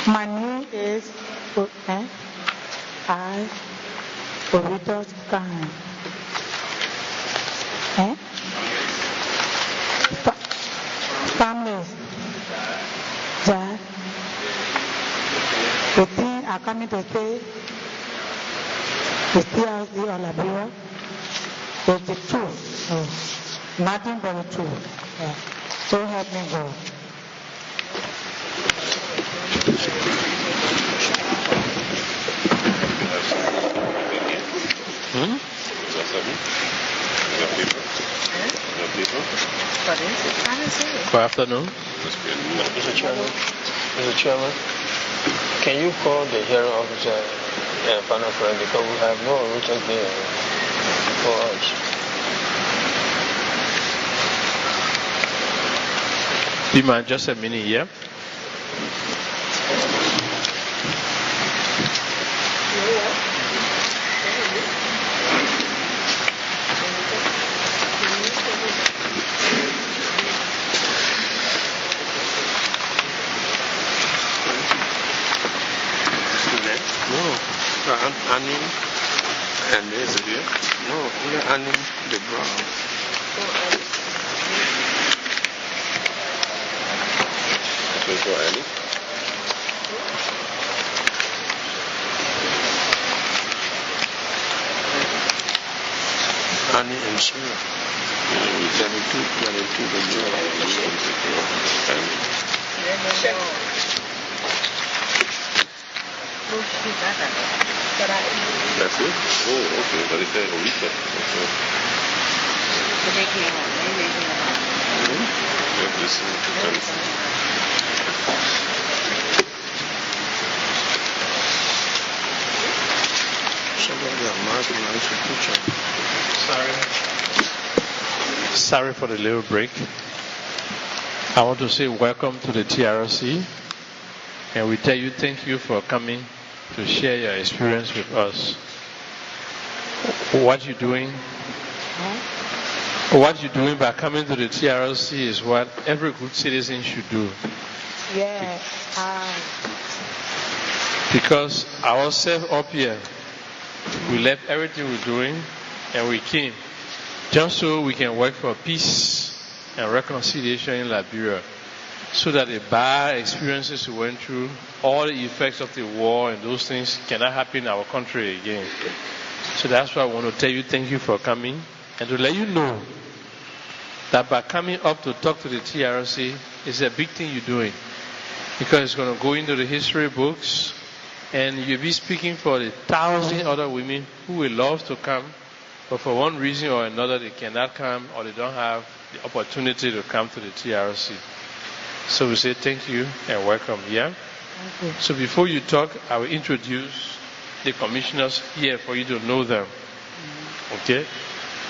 My name is Oretha Kyne. Families that the thing are coming to say is TRC or Liberia is the truth. No, nothing but the truth. Yeah. So help me God. Good afternoon. Mr. Chairman, can you call the hearing officer and panel friend because we have no written here for us? Do you mind just a minute here? Annie and there's a here. No, Annie the Brown. So Annie. Annie and Sarah. We got into the job. That's it? Oh, okay. But it's a Oretha. Sorry for the little break. I want to say welcome to the TRC, and we tell you thank you for coming to share your experience with us. What you're doing by coming to the TRC is what every good citizen should do. Yeah. Because ourselves up here, we left everything we're doing and we came just so we can work for peace and reconciliation in Liberia, so that the bad experiences we went through, all the effects of the war and those things cannot happen in our country again. So that's why I want to tell you thank you for coming, and to let you know that by coming up to talk to the TRC is a big thing you're doing, because it's going to go into the history books, and you'll be speaking for the 1,000 other women who will love to come, but for one reason or another they cannot come, or they don't have the opportunity to come to the TRC. So we say thank you and welcome. Yeah? Thank you. So before you talk, I will introduce the commissioners here for you to know them. Okay?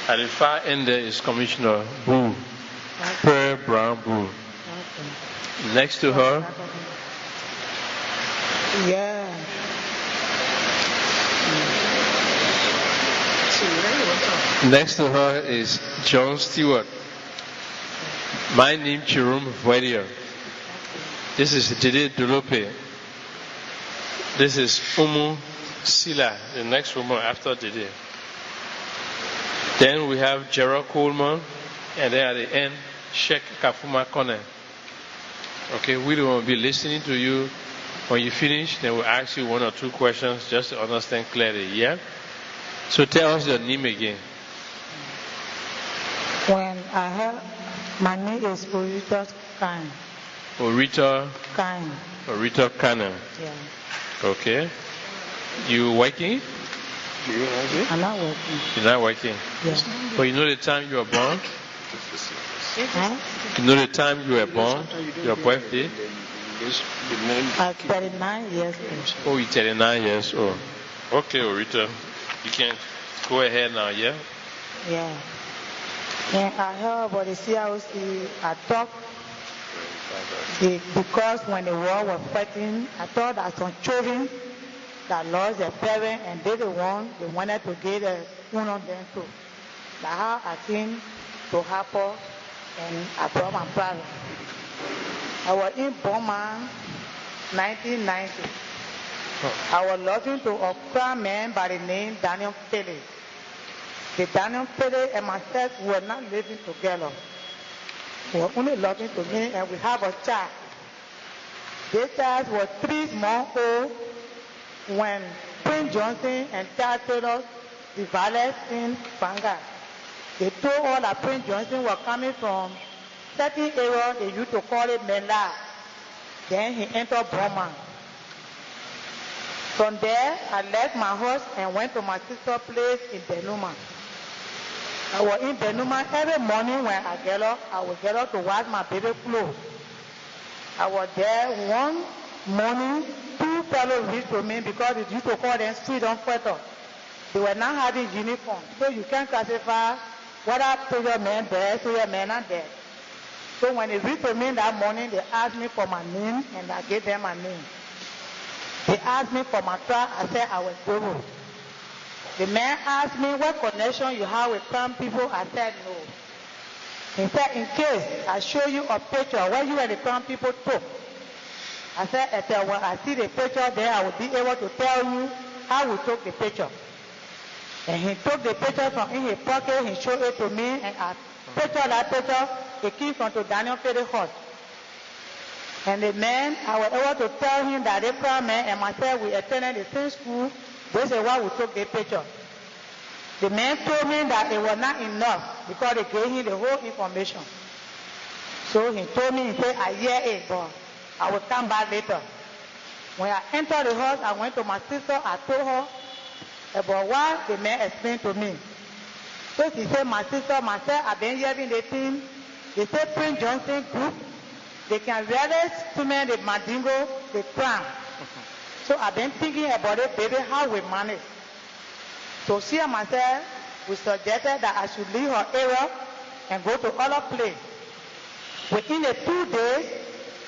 At the far end there is Commissioner Boo, Pearl Brown Boo. Next to her, Yeah. next to her is John Stewart. My name is Jerome Vuedia. This is Dede Dolope. This is Umu Sila, the next woman after Dede. Then we have Gerald Coleman, and then at the end, Sheikh Kafuma Kone. Okay, we will be listening to you. When you finish, then we'll ask you one or two questions just to understand clearly, yeah? So tell us your name again. When I heard, my name is Oretha Kyne. Oretha Kyne. Kyne. Yeah. Okay. You working? I'm not working. You're not working? Yeah. But you know the time you were born? Huh? You know the time you were born? Your birthday? I'm 39 years old. Oh, you're 39 years old. Okay, Oretha. You can go ahead now, yeah? Yeah. When I heard about the CRC, I thought because when the war was fighting, I thought that some children that lost their parents and they wanted to get one of them too. That's how I came to Harper and I brought my brother. I was in Bong 1990. I was looking to a Krahn man by the name Daniel Phillips. The Daniel Phillips and myself were not living together. We were only looking to me, and we have a child. This child was 3 months old when Prince Johnson and Charles Taylor divided in Fanga. They told us that Prince Johnson was coming from certain area they used to call it Mela. Then he entered Burma. From there, I left my house and went to my sister's place in Benuma. I was in Benuma every morning when I get up. I would get up to wash my baby clothes. I was there one morning. 2 fellows reached to me because they used to call them street on photo. They were not having uniform, so you can't classify whether soldier man there, soldier man not there. So when they reached to me that morning, they asked me for my name, and I gave them my name. They asked me for my tribe. I said I was Guru. The man asked me what connection you have with Krahn people. I said no. He said, in case I show you a picture where you and the Krahn people took. I said, when I see the picture, then I will be able to tell you how we took the picture. And he took the picture from in his pocket. He showed it to me, and I picture that picture. It came from to Daniel Phillips' house. And the man, I was able to tell him that the Krahn man and myself, we attended the same school. This is why we took the picture. The man told me that it was not enough because they gave him the whole information. So he told me, he said, I hear it, but I will come back later. When I entered the house, I went to my sister. I told her about what the man explained to me. So she said, my sister, myself, I've been hearing the thing. They said Prince Johnson group, they can really stomach the Mandingo, the Krahn. So I've been thinking about it, baby, how we manage. So she and myself, we suggested that I should leave her area and go to other place. Within the 2 days,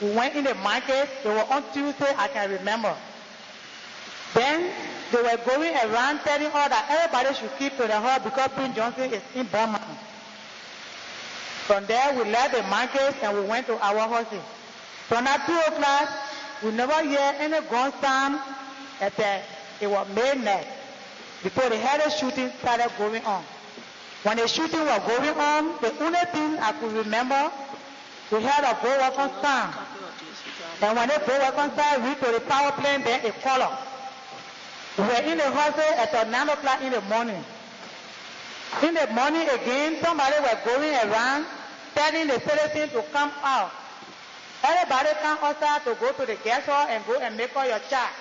we went in the market. They were on Tuesday, I can remember. Then they were going around telling us that everybody should keep to the house because Prince Johnson is in Burma. From there, we left the market and we went to our houses. From that 2 o'clock, we never hear any gun sound until it was midnight. Before the heavy shooting started going on. When the shooting was going on, the only thing I could remember, we heard a bow weapon sound. And when the bow weapon sound reached to the power plant, then it called. We were in the houses at 9 o'clock in the morning. In the morning again, somebody was going around telling the citizens to come out. Everybody come outside to go to the guest hall and go and make all your child.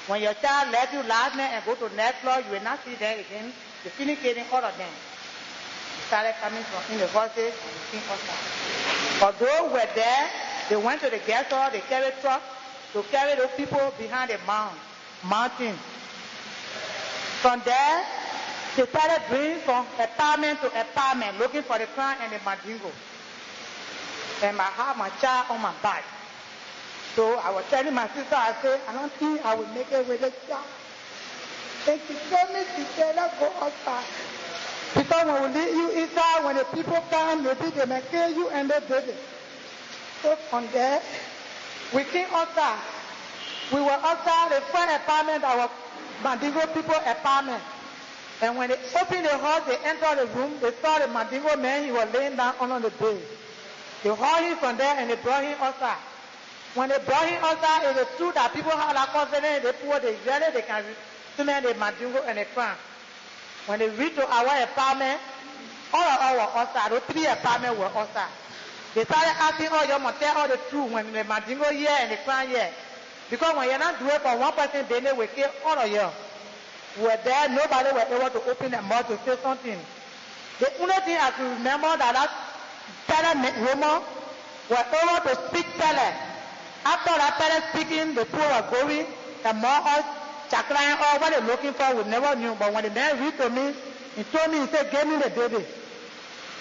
When your child left you last night and go to next floor, you will not see them again. You finish getting all of them. They started coming from in the houses and they came outside. Although we were there, they went to the guest hall, they carried trucks to carry those people behind the mountain. From there, they started bringing from apartment to apartment, looking for the Krahn and the Mandingo. And I had my child on my back. So I was telling my sister, I said, I don't think I will make it with the child. And she told me, she said, let's go outside. Because when we leave you inside, when the people come, maybe they may kill you and they did it. So from there, we came outside. We were outside the front apartment, our Mandingo people apartment. And when they opened the house, they entered the room, they saw the Mandingo man, he was laying down on the bed. They hauled him from there and they brought him outside. When they brought him outside, it was true that people had a confidence, they put the jelly, they can smell the Mandingo and the Krahn. When they reached to our apartment, all of us were outside, those 3 apartments were outside. They started asking, oh, you must tell all the truth when the Mandingo here and the Krahn here. Because when you're not doing it for one person, then they will kill all of you. We were there, nobody was able to open their mouth to say something. The only thing I can remember that woman was able to speak Pele. After that Pele speaking, the poor were going, and more us, chakran, or what they're looking for, we never knew. But when the man reached to me, he told me, he said, give me the baby.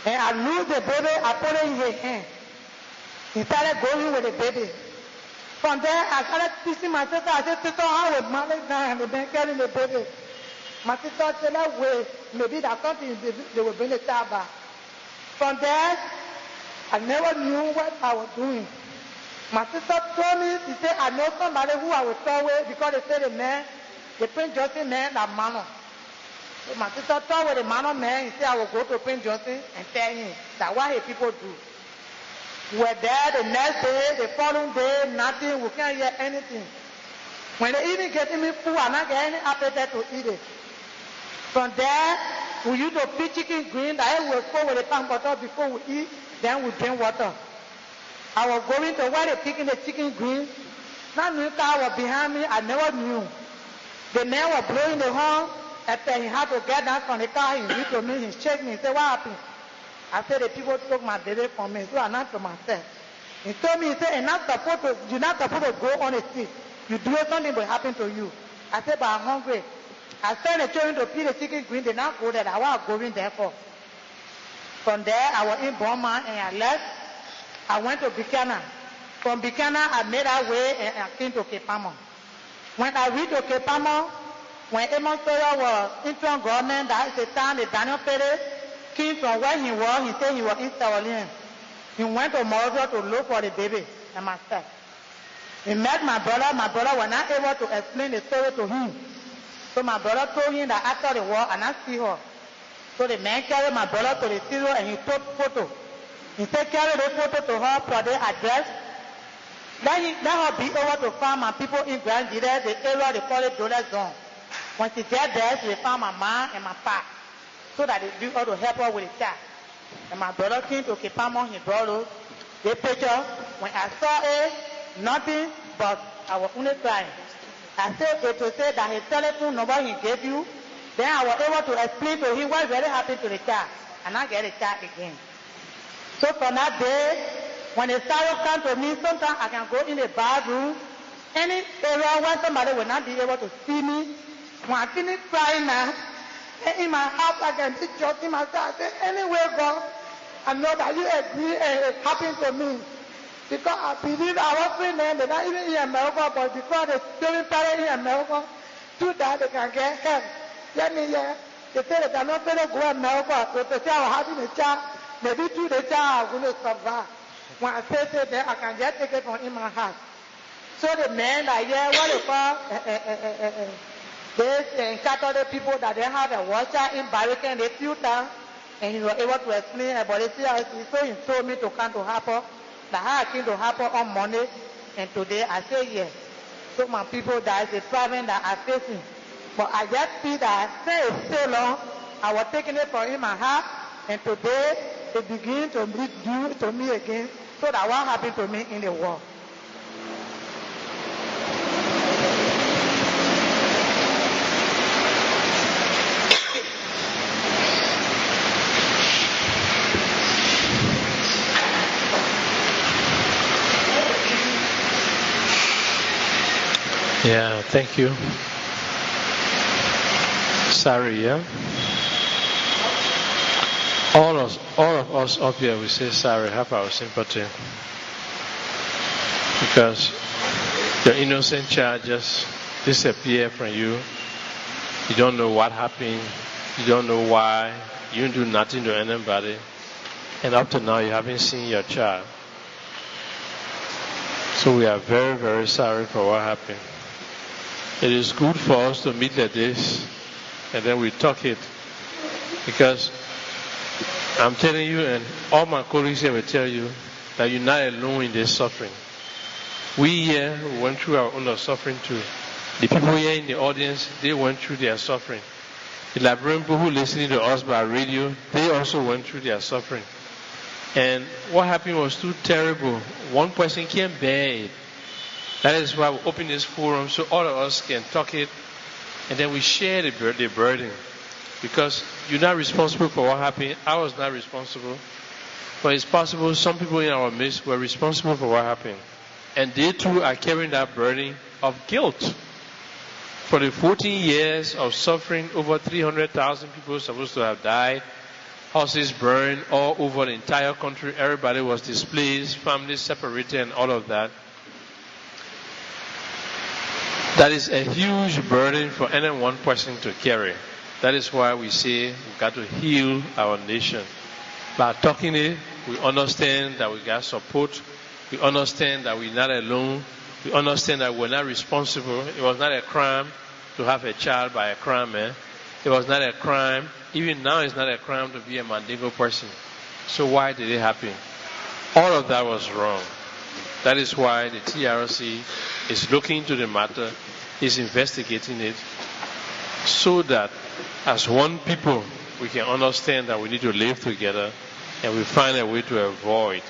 And I lose the baby, I put it in his hand. He started going with the baby. From there, I started teaching my sister. I said, sister, how would manage now? And they've carrying the baby. My sister said, that way, maybe that's something they will bring the child back. From there, I never knew what I was doing. My sister told me, she said, I know somebody who I will throw away because they said the Prince Johnson man, that man. So my sister throw away the man, he said, I will go to Prince Johnson and tell him that what his people do. We were there the next day, the following day, nothing, we can't hear anything. When they even getting me food, I not get any appetite to eat it. From there, we used to pick chicken green, that we will pour with the pan butter before we eat, then we drink water. I was going to where they picking the chicken green. That new car was behind me, I never knew. The man was blowing the horn, after he had to get down from the car, he looked to me, he shake me, he said, what happened? I said, the people took my baby from me, so I not to myself. He told me, he said, you're not supposed to go on the street. You do something will happen to you. I said, but I'm hungry. I sent the children to pick the chicken green, they not go there, I was going there for. From there, I was in Bong and I left. I went to Buchanan. From Buchanan, I made our way and I came to Cape Palmer. When I reached to Cape Palmer, when Amos Sawyer was interim government, that is the time the Daniel Perez came from where he was, he said he was in Sierra. He went to Montreal to look for the baby and myself. He met my brother was not able to explain the story to him. So my brother told him that after the war, I not see her. So the man carried my brother to the studio and he took photo. He said, carry the photo to her for the address. Let her be over to find my people in Grand Gita, the area they call it Dollar Zone. When she get there, she found my mom and my pa, so that they do all to help her with the child. And my brother came to Cape Palmer, he brought us the picture. When I saw it, nothing but I was only crying. I said to say that his telephone number he gave you, then I was able to explain to him what really happened to the child, and I get the child again. So from that day, when the sorrow comes to me, sometimes I can go in the bathroom, any area where somebody will not be able to see me. When I finish crying now, in my house I can be joking myself. I say, anyway, God, I know that you agree and it happened to me. Because I believe our friends, they're not even in America, but because they're still parents in America, through that they can get help. Let me hear. They say they cannot go to America, so they say I'm having a child. Maybe through the child I'm going to survive. When I say that, I can just take it from in my heart. So the men that what they call they encounter the people that they have a watcher in barricade, they filter, and he was able to explain about it. So he told me to come to Harper. That I came to Harper on Monday, and today I say yes. So my people, that is a problem that I'm facing. But I just feel that since so long, I was taking it from in my heart, and today it begins to be due to me again, so that what happened to me in the war. Yeah, thank you. Sorry, yeah. All of us up here, we say sorry, have our sympathy. Because your innocent child just disappeared from you. You don't know what happened. You don't know why. You didn't do nothing to anybody. And up to now, you haven't seen your child. So we are very, very sorry for what happened. It is good for us to meet like this, and then we talk it. Because I'm telling you, and all my colleagues here will tell you, that you're not alone in this suffering. We here went through our own suffering too. The people here in the audience, they went through their suffering. The Liberian people who are listening to us by radio, they also went through their suffering. And what happened was too terrible. One person can't bear it. That is why we open this forum so all of us can talk it, and then we share the burden. Because you're not responsible for what happened. I was not responsible. But it's possible some people in our midst were responsible for what happened. And they too are carrying that burden of guilt. For the 14 years of suffering, over 300,000 people were supposed to have died. Houses burned all over the entire country. Everybody was displaced, families separated, and all of that. That is a huge burden for any one person to carry. That is why we say we've got to heal our nation. By talking it, we understand that we got support We understand that we're not alone. We understand that we're not responsible. It was not a crime to have a child by a crime man. It was not a crime. Even now it's not a crime to be a Mandingo person. So why did it happen? All of that was wrong. That is why the TRC is looking into the matter, is investigating it, so that as one people we can understand that we need to live together and we find a way to avoid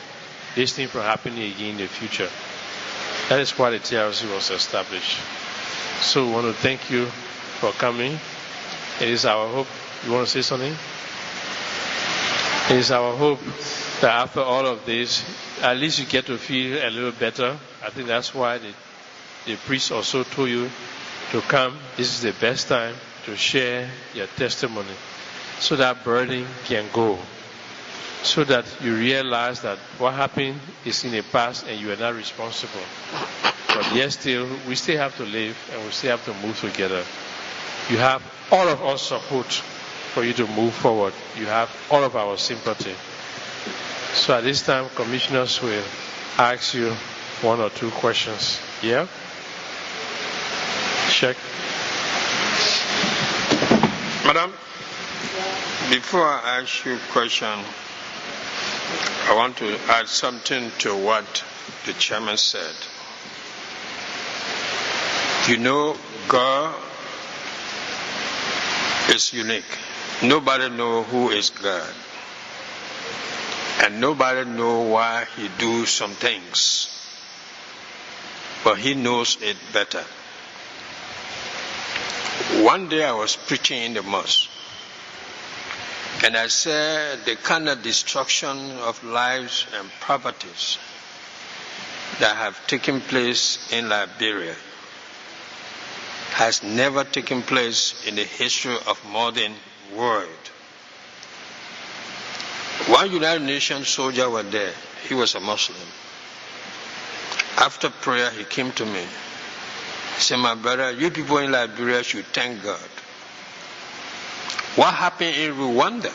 this thing from happening again in the future. That is why the TRC was established. So we want to thank you for coming. It is our hope. You want to say something? It is our hope that after all of this, at least you get to feel a little better. I think that's why the priest also told you to come. This is the best time to share your testimony so that burden can go. So that you realize that what happened is in the past and you are not responsible. But yet still, we still have to live and we still have to move together. You have all of our support for you to move forward. You have all of our sympathy. So at this time, commissioners will ask you one or two questions. Yeah? Check. Madam, before I ask you a question, I want to add something to what the chairman said. You know, God is unique. Nobody knows who is God. And nobody knows why he do some things. But he knows it better. One day I was preaching in the mosque. And I said the kind of destruction of lives and properties that have taken place in Liberia has never taken place in the history of modern world. One United Nations soldier was there. He was a Muslim. After prayer, he came to me. He said, my brother, you people in Liberia should thank God. What happened in Rwanda,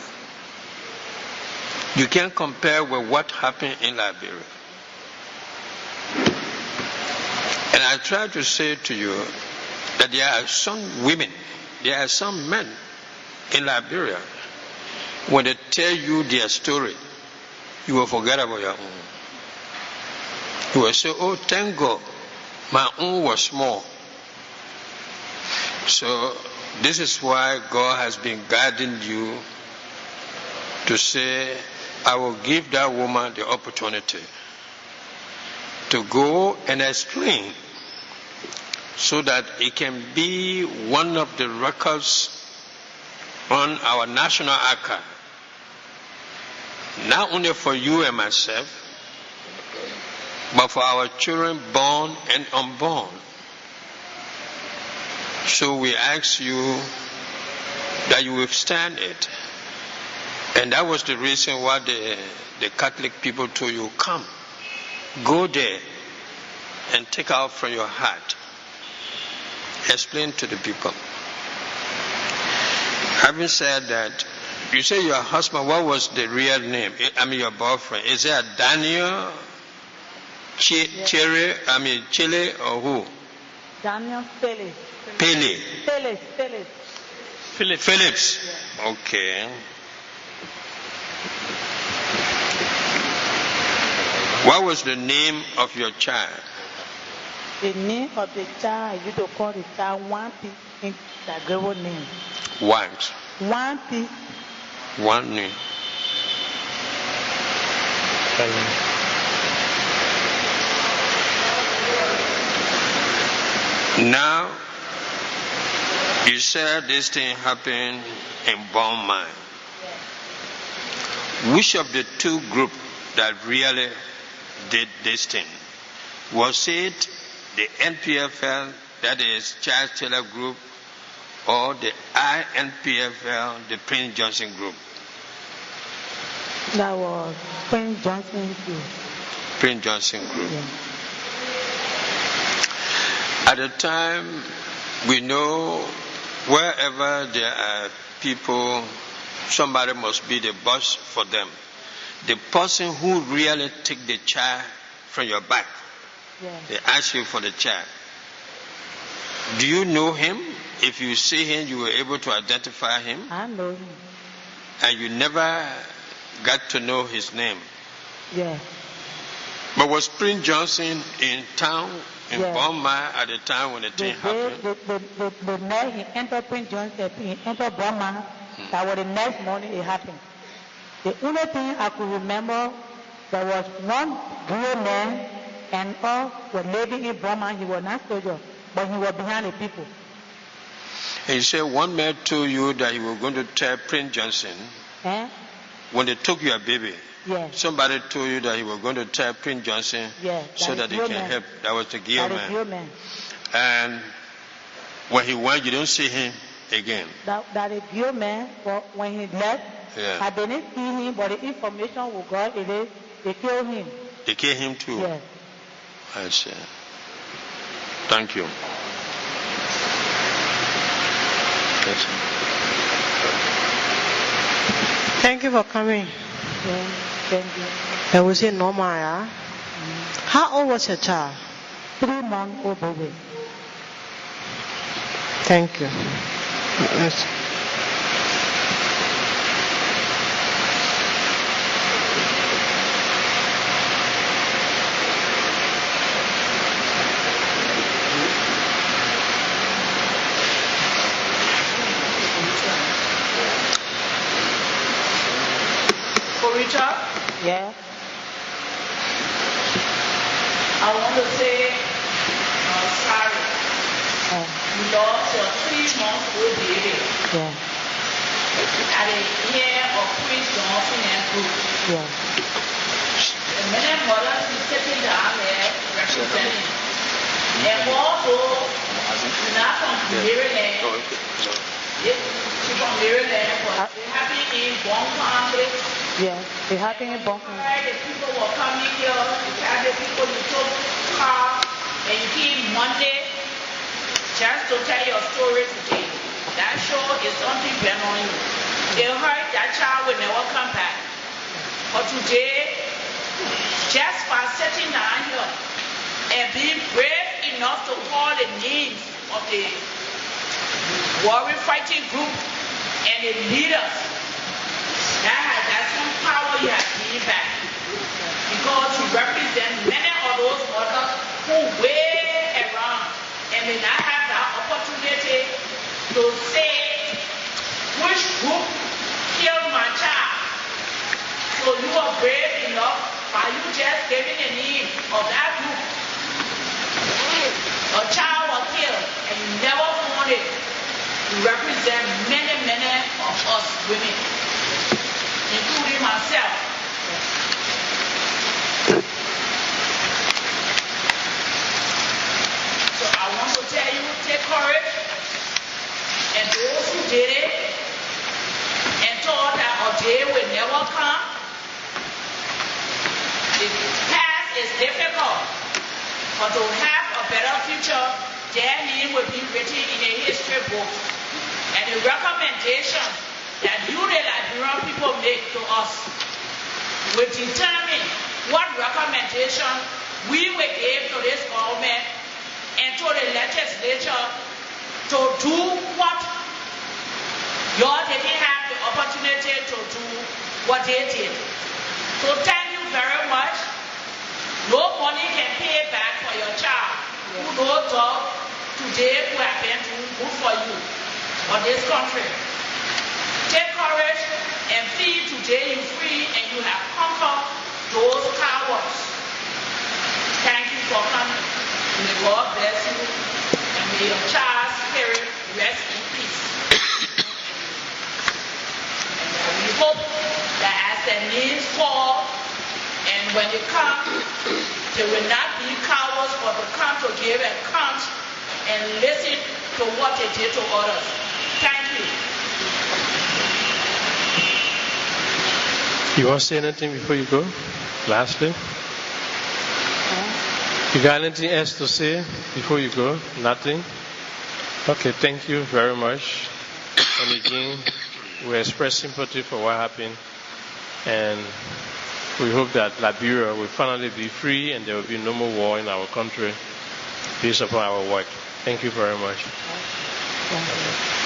you can't compare with what happened in Liberia. And I try to say to you that there are some women, there are some men in Liberia, when they tell you their story, you will forget about your own. You will say, oh, thank God, my own was small. So this is why God has been guiding you to say, I will give that woman the opportunity to go and explain so that it can be one of the records on our national archive. Not only for you and myself, but for our children born and unborn. So we ask you that you withstand it. And that was the reason why the Catholic people told you, come, go there and take out from your heart. Explain to the people. Having said that, you say your husband, what was the real name? I mean your boyfriend. Is it Daniel Chile or who? Daniel Phillips. Phillips. Yeah. Okay. What was the name of your child? The name of the child, I used to call the child Wampi in the Grego name. What? Wampi. One name. Now, you said this thing happened in Bong mine. Which of the two groups that really did this thing? Was it the NPFL, that is Child Taylor Group, or the INPFL, the Prince Johnson Group? That was Prince Johnson Group. Prince Johnson Group. Yeah. At the time, we know wherever there are people, somebody must be the boss for them. The person who really take the child from your back. Yeah. They ask you for the child. Do you know him? If you see him, you were able to identify him, I know him. and you never got to know his name. Yeah. But was Prince Johnson in town in Yeah. Bong at the time when the thing happened? The night he entered Prince Johnson, he entered Burma, that was the next morning it happened. The only thing I could remember, there was one grown man and all were living in Burma. He was not soldier, but he was behind the people. He said one man told you that he was going to tell Prince Johnson Eh? when they took your baby. Yeah. Somebody told you that he was going to tell Prince Johnson Yeah, so that he is can man. help. That was the Gill That is man. your man. And when he went, you don't see him again. That is your man. But when he left, Yeah. I didn't see him, but the information we got is they killed him. They killed him too. Yes. I see. Thank you. Yes, sir. Thank you for coming. Yeah. Thank you. And we say normal, yeah? How old was your child? 3 months old baby. Thank you. Yes. Richard, Yeah. I want to say sorry. You lost your 3 months old baby Yeah. at the year of Prince Johnson and group. Yeah. The many mothers is sitting down there representing. And also, she's not from Maryland. She's from Maryland, but they happen in Bong County. Yeah. It happened in Bong. Right, the people were coming here, you have the people you took car, and you came Monday just to tell your story today. That show is something bent on you. They heard that child will never come back. But today, just by sitting down here and being brave enough to call the names of the warrior fighting group and the leaders, that's some power you have given back. Because you represent many of those mothers who way around and may not have that opportunity to say which group killed my child. So you are brave enough by you just giving the name of that group. A child was killed and you never found it. You represent many, many of us women, including myself. So I want to tell you, take courage. And those who did it and thought that a day will never come, the past is difficult, but to have a better future, their name will be written in the history book. And the recommendation that you, the Liberian people, make to us will determine what recommendation we will give to this government and to the legislature to do what y'all didn't have the opportunity to do what they did. So thank you very much. No money can pay back for your child who no job today who have been doing good for you or this country. Take courage and feel today you free and you have conquered those cowards. Thank you for coming. May God bless you and may your child's spirit rest in peace. And we hope that as their names fall and when they come, they will not be cowards but will come to give account and listen to what they did to others. Thank you. You want to say anything before you go? Lastly? You got anything else to say before you go? Nothing? Okay, thank you very much. And again, we express sympathy for what happened. And We hope that Liberia will finally be free and there will be no more war in our country based upon our work. Thank you very much. Thank you.